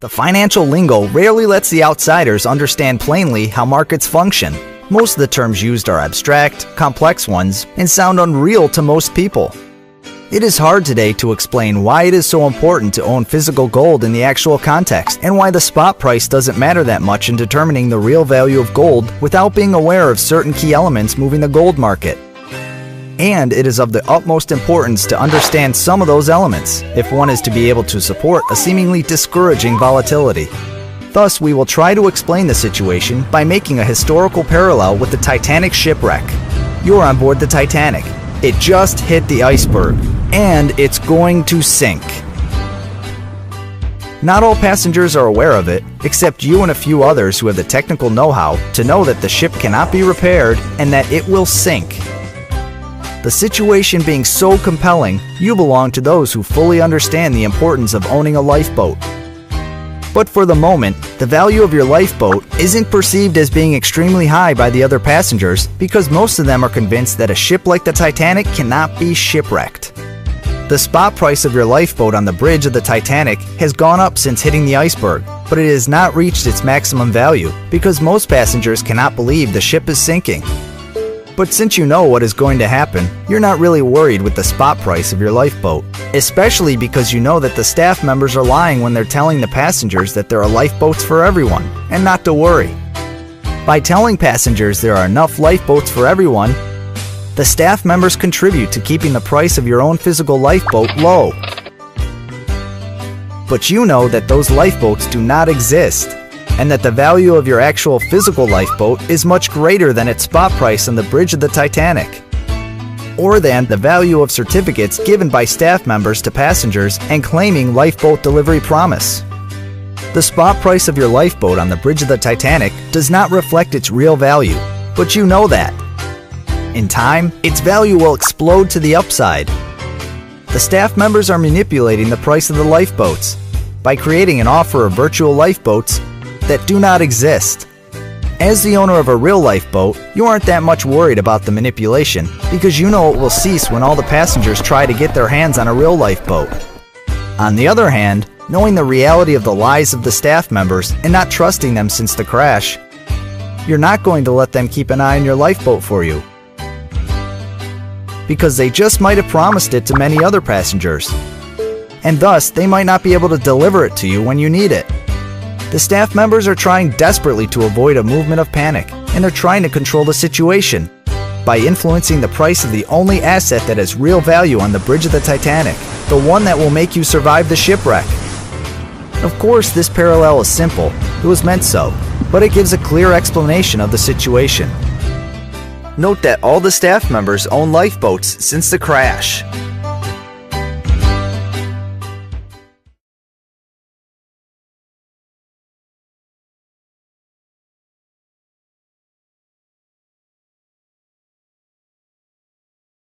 The financial lingo rarely lets the outsiders understand plainly how markets function. Most of the terms used are abstract, complex ones, and sound unreal to most people. It is hard today to explain why it is so important to own physical gold in the actual context, and why the spot price doesn't matter that much in determining the real value of gold without being aware of certain key elements moving the gold market. And it is of the utmost importance to understand some of those elements if one is to be able to support a seemingly discouraging volatility. Thus, we will try to explain the situation by making a historical parallel with the Titanic shipwreck. You're on board the Titanic. It just hit the iceberg, and it's going to sink. Not all passengers are aware of it, except you and a few others who have the technical know-how to know that the ship cannot be repaired and that it will sink. The situation being so compelling, you belong to those who fully understand the importance of owning a lifeboat. But for the moment, the value of your lifeboat isn't perceived as being extremely high by the other passengers because most of them are convinced that a ship like the Titanic cannot be shipwrecked. The spot price of your lifeboat on the bridge of the Titanic has gone up since hitting the iceberg, but it has not reached its maximum value because most passengers cannot believe the ship is sinking. But since you know what is going to happen, you're not really worried with the spot price of your lifeboat, especially because you know that the staff members are lying when they're telling the passengers that there are lifeboats for everyone, and not to worry. By telling passengers there are enough lifeboats for everyone, the staff members contribute to keeping the price of your own physical lifeboat low. But you know that those lifeboats do not exist, and that the value of your actual physical lifeboat is much greater than its spot price on the bridge of the Titanic, or than the value of certificates given by staff members to passengers and claiming lifeboat delivery promise. The spot price of your lifeboat on the bridge of the Titanic does not reflect its real value, but you know that. In time, its value will explode to the upside. The staff members are manipulating the price of the lifeboats by creating an offer of virtual lifeboats that do not exist. As the owner of a real lifeboat, you aren't that much worried about the manipulation because you know it will cease when all the passengers try to get their hands on a real lifeboat. On the other hand, knowing the reality of the lies of the staff members and not trusting them since the crash, you're not going to let them keep an eye on your lifeboat for you, because they just might have promised it to many other passengers, and thus they might not be able to deliver it to you when you need it. The staff members are trying desperately to avoid a movement of panic, and they're trying to control the situation by influencing the price of the only asset that has real value on the bridge of the Titanic, the one that will make you survive the shipwreck. Of course, this parallel is simple, it was meant so, but it gives a clear explanation of the situation. Note that all the staff members own lifeboats since the crash.